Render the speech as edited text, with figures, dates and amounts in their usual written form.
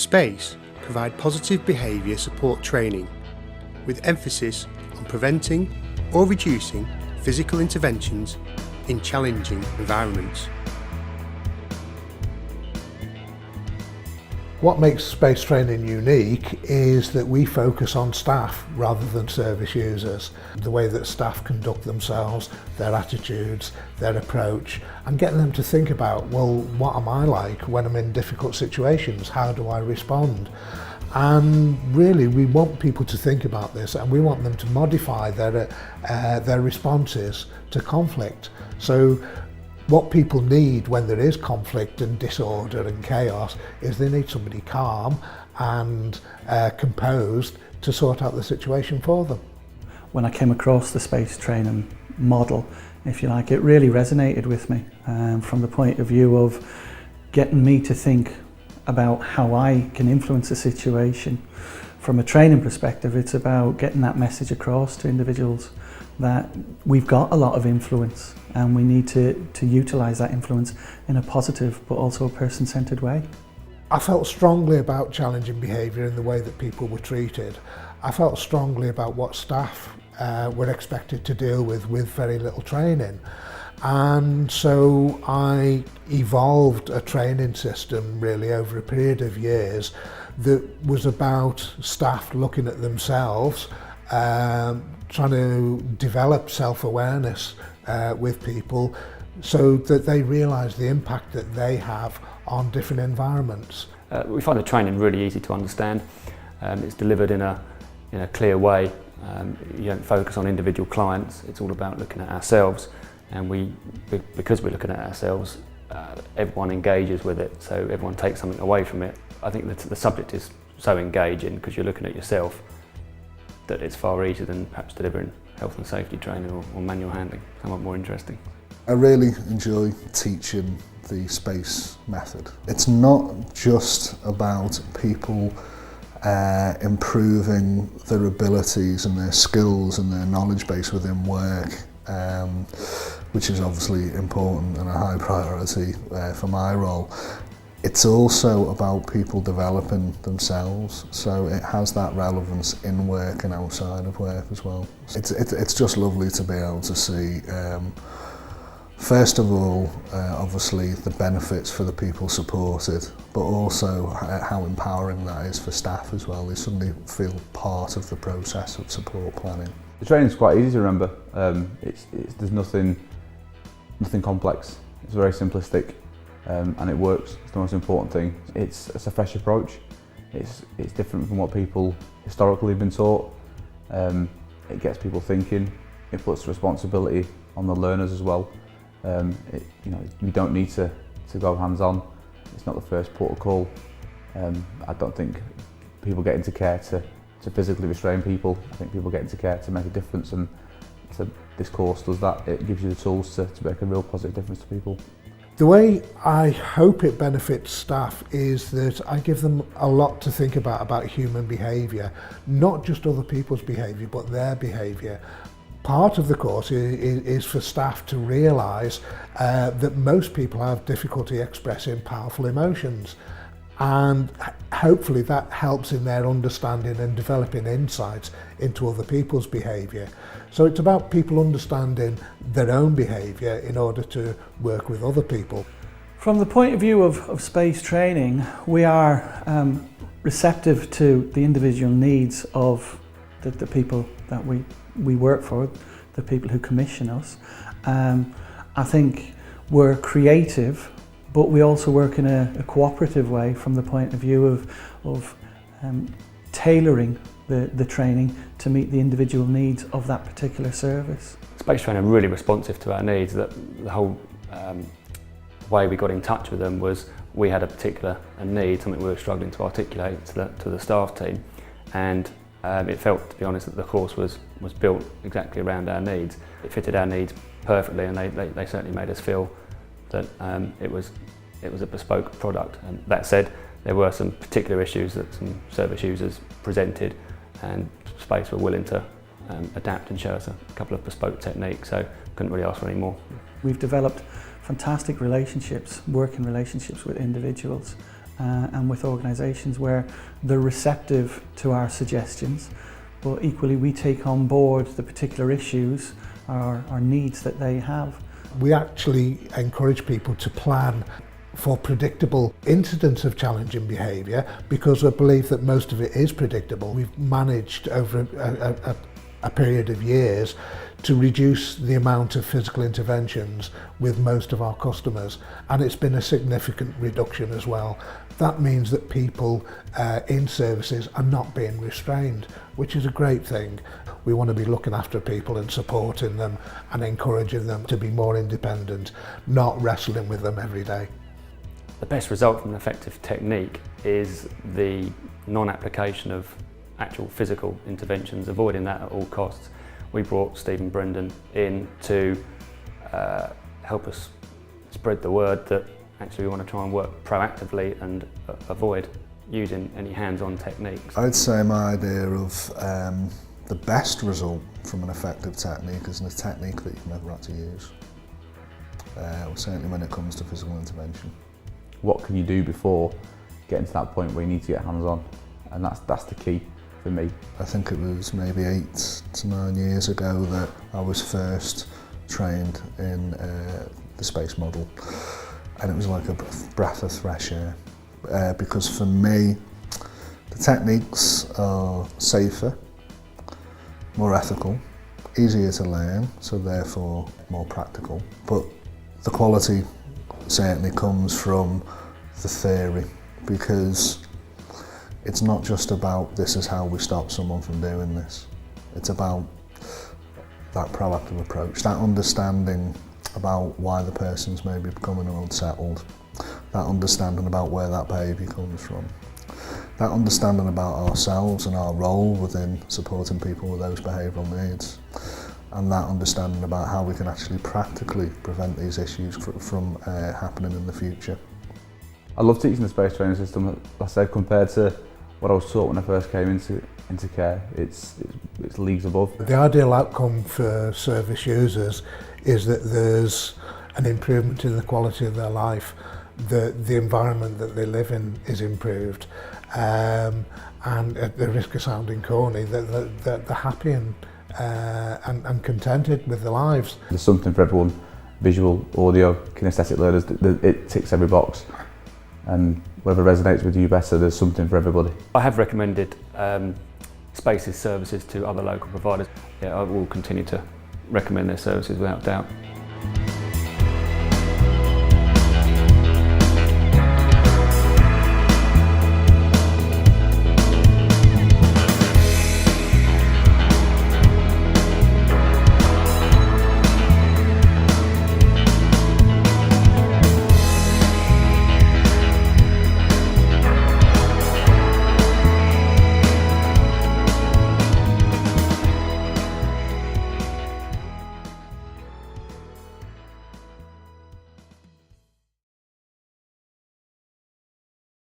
Space provide positive behaviour support training with emphasis on preventing or reducing physical interventions in challenging environments. What makes space training unique is that we focus on staff rather than service users. The way that staff conduct themselves, their attitudes, their approach, and getting them to think about, well, what am I like when I'm in difficult situations? How do I respond? And really, we want people to think about this, and we want them to modify their responses to conflict. So what people need when there is conflict and disorder and chaos is they need somebody calm and composed to sort out the situation for them. When I came across the space training model, if you like, it really resonated with me from the point of view of getting me to think about how I can influence a situation. From a training perspective, it's about getting that message across to individuals that we've got a lot of influence and we need to utilise that influence in a positive but also a person-centred way. I felt strongly about challenging behaviour in the way that people were treated. I felt strongly about what staff were expected to deal with very little training. And so I evolved a training system really over a period of years that was about staff looking at themselves, trying to develop self-awareness with people so that they realise the impact that they have on different environments. We find the training really easy to understand. It's delivered in a clear way. You don't focus on individual clients, it's all about looking at ourselves, and because we're looking at ourselves, everyone engages with it, so everyone takes something away from it. I think that the subject is so engaging because you're looking at yourself that it's far easier than perhaps delivering health and safety training or manual handling, somewhat more interesting. I really enjoy teaching the space method. It's not just about people improving their abilities and their skills and their knowledge base within work, which is obviously important and a high priority for my role. It's also about people developing themselves, so it has that relevance in work and outside of work as well. It's just lovely to be able to see, first of all, obviously the benefits for the people supported, but also how empowering that is for staff as well. They suddenly feel part of the process of support planning. The training's quite easy to remember. There's nothing complex. It's very simplistic. And it works. It's the most important thing. It's a fresh approach. It's different from what people historically have been taught. It gets people thinking. It puts responsibility on the learners as well. You don't need to go hands-on. It's not the first port of call. I don't think people get into care to physically restrain people. I think people get into care to make a difference, and this course does that. It gives you the tools to make a real positive difference to people. The way I hope it benefits staff is that I give them a lot to think about human behaviour, not just other people's behaviour, but their behaviour. Part of the course is for staff to realise that most people have difficulty expressing powerful emotions, and hopefully that helps in their understanding and developing insights into other people's behaviour. So it's about people understanding their own behaviour in order to work with other people. From the point of view of space training, we are receptive to the individual needs of the people that we work for, the people who commission us. I think we're creative, but we also work in a cooperative way from the point of view of tailoring the training to meet the individual needs of that particular service. Space training are really responsive to our needs. The whole way we got in touch with them was we had a particular need, something we were struggling to articulate to the staff team, and it felt, to be honest, that the course was built exactly around our needs. It fitted our needs perfectly, and they certainly made us feel that it was a bespoke product. And that said, there were some particular issues that some service users presented, and Space were willing to adapt and show us a couple of bespoke techniques, so couldn't really ask for any more. We've developed fantastic relationships, working relationships with individuals, and with organisations where they're receptive to our suggestions, but equally we take on board the particular issues or needs that they have. We actually encourage people to plan for predictable incidents of challenging behaviour because we believe that most of it is predictable. We've managed over a period of years to reduce the amount of physical interventions with most of our customers, and it's been a significant reduction as well. That means that people in services are not being restrained, which is a great thing. We want to be looking after people and supporting them and encouraging them to be more independent, not wrestling with them every day. The best result from an effective technique is the non-application of actual physical interventions, avoiding that at all costs. We brought Stephen Brendan in to help us spread the word that actually we want to try and work proactively and avoid using any hands-on techniques. I'd say my idea of the best result from an effective technique is a technique that you've never had to use, certainly when it comes to physical intervention. What can you do before getting to that point where you need to get hands-on? And that's the key for me. I think it was maybe 8 to 9 years ago that I was first trained in the space model, and it was like a breath of fresh air because for me the techniques are safer, more ethical, easier to learn, so therefore more practical, but the quality certainly comes from the theory, because it's not just about this is how we stop someone from doing this. It's about that proactive approach, that understanding about why the person's maybe becoming unsettled, that understanding about where that behaviour comes from, that understanding about ourselves and our role within supporting people with those behavioural needs, and that understanding about how we can actually practically prevent these issues from happening in the future. I love teaching the space training system. Like I said, compared to what I was taught when I first came into care, it's leagues above. The ideal outcome for service users is that there's an improvement in the quality of their life, the environment that they live in is improved, and at the risk of sounding corny, they're happy and contented with their lives. There's something for everyone. Visual, audio, kinesthetic learners, it ticks every box. And whatever resonates with you better, there's something for everybody. I have recommended Spaces services to other local providers. Yeah, I will continue to recommend their services without doubt.